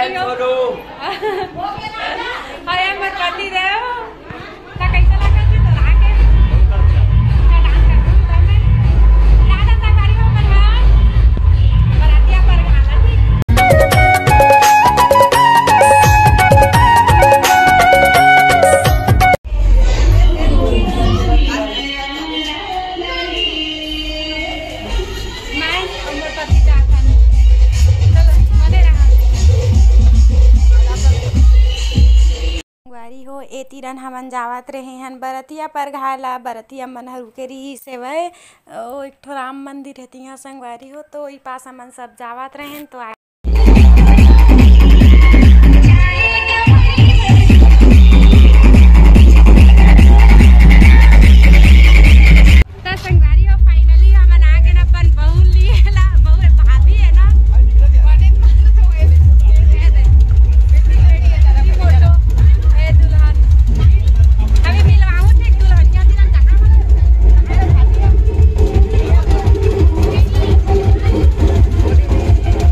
संगवारी हो हाय मत पति देव ता कैसा लगा थी तो आके अच्छा डांस कर दूं तब मैं ज्यादा संगवारी हो पर हां बरातिया पर खाना ठीक मैं उम्र पति जाता चलो बने रहा संगवारी हो ए तीरन हमन जावत रहे हन बरतिया पर घाला बरतिया मन हरु के रही सेवय ओ एक ठो राम मंदिर है तिहा संगवारी हो तो ई पास हमन सब जावत रहें तो संगवारी हो फाइनली हमन आगे न अपन बहू लिएला बहू भाभी है ना बड़े फोटो ए दुल्हन अभी मिलवाऊं ठीक दुल्हनिया दिन कहां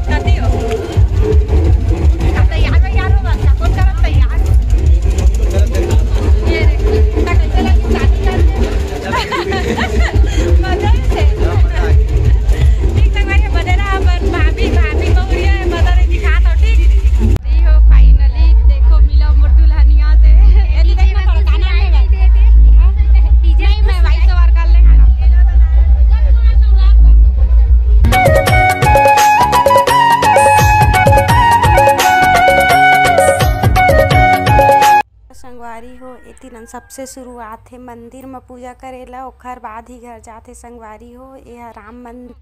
कती हो अब तैयार हो बस कौन करत तैयार ये रे ता कैसे लगी शादी करने मजा से ठीक संगवारी बदे ना अपन भाभी बहु ये मदर दिखा तो ठीक दी हो फाइनली देखो मिला मोर दुल्हनिया से एली देखना थोड़ा गाना में डीजे में वाइस ओवर कर ले संगवारी हो ए तीरन सबसे शुरुआत है मंदिर में पूजा करेला ओखर बाद ही घर जाते संगवारी हो यह राम मंदिर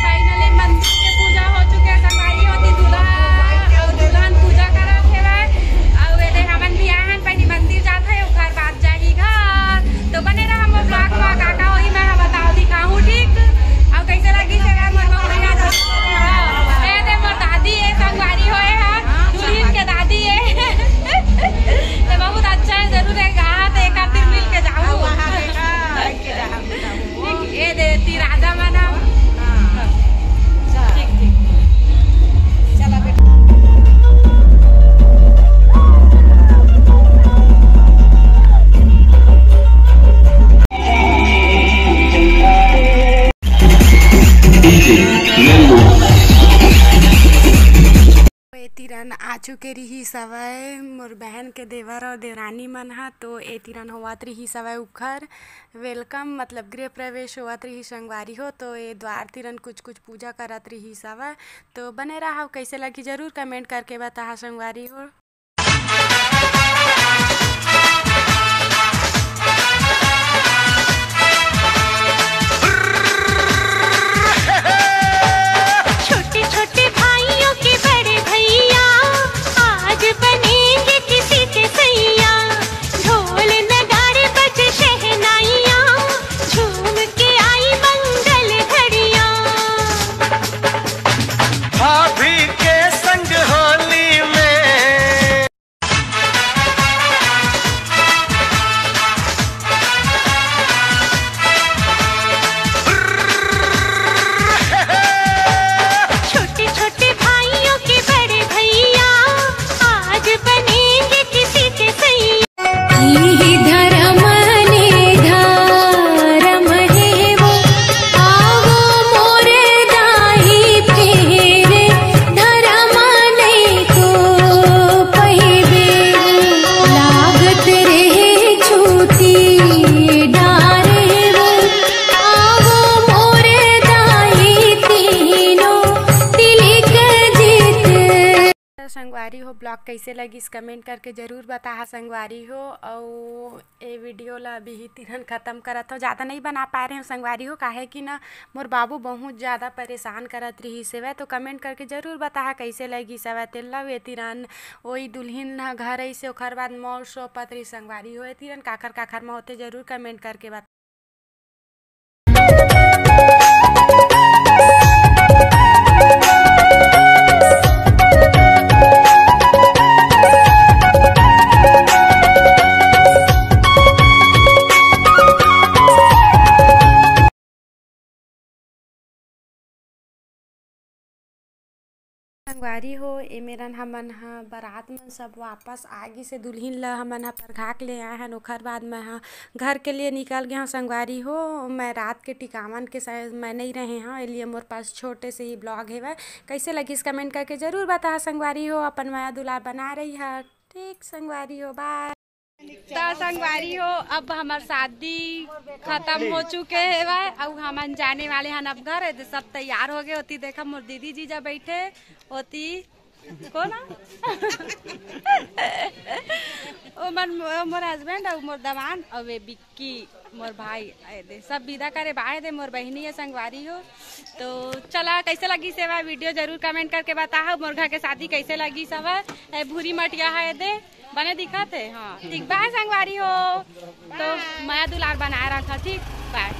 फाइनली मंदिर के पूजा हो चुके संगवारी होती दूल्हा और दुल्हन पूजा करत है और ये हमन भी आहन पहली मंदिर जाते है ओखर बाद जाही घर तो बने रहा हम ब्लॉग में काका होई मैं बताओ दिखाऊं ठीक और कैसे लगी जगह मन में ए दे मोर दादी है संगवारी होए है दुल्हन के दादी है ये बहुत अच्छा है जरूर है कहा तो एक आध दिन मिल के जाऊँ ये देती राजा मना ठीक ठीक चला बेटा तीरन आ चुके रही सवय मोर बहन के देवर और देवरानी मन हा तो ए तीरन होवत रही सवय उखर वेलकम मतलब गृह प्रवेश होवत रही संगवारी हो तो ये द्वार तीरन कुछ पूजा करत रही सवय तो बने रहा कैसे लगी जरूर कमेंट करके बता संगवारी हो संगवारी हो ब्लॉग कैसे लगी इस कमेंट करके ज़रूर बता संगवारी हो और ये वीडियो ला अभी ही तीरन ख़त्म करत हो ज़्यादा नहीं बना पा रहे हो संगवारी हो काहे कि ना मोर बाबू बहुत ज़्यादा परेशान करत रही सेवा तो कमेंट करके ज़रूर बता कैसे लगी सेवा तेल वे तीरन वही दुल्हन घर ऐसे ओखर बाद मोर सो पतरी संगवारी हो तीरन काखर में होते ज़रूर कमेंट करके बता। संगवारी हो ए मेरन हमन ह बारात मन सब वापस आगे से दुल्हन ला हमन ह परघाक ले आए हन। ओखर बाद मैं ह घर के लिए निकल गया संगवारी हो। मैं रात के टिकावन के शायद मैं नहीं रहे हाँ, इसलिए मोर पास छोटे से ही ब्लॉग है। कैसे लगी कमेंट करके ज़रूर बता संगवारी हो। अपन माया दुलार बना रही है। ठीक संगवारी हो, बाय। तो संगवारी हो अब हमार शादी खत्म हो चुके है अब हम जाने वाले हैं अब घर। सब तैयार हो गए होती। देखा मोर दीदी जीजा बैठे होती को ना मोर हस्बैंड और मोर दवान और वे बिक्की मोर भाई आए थे। सब विदा करे बाए दे। मोर बहनी है संगवारी हो। तो चला कैसे लगी सेवा वीडियो जरूर कमेंट करके बताओ। मोर घर के शादी कैसे लगी सब है। भूरी मटिया है दे बने दिखा थे। हाँ ठीक बाय संगवारी हो। तो माया दुलार बनाए रखा। ठीक बाय।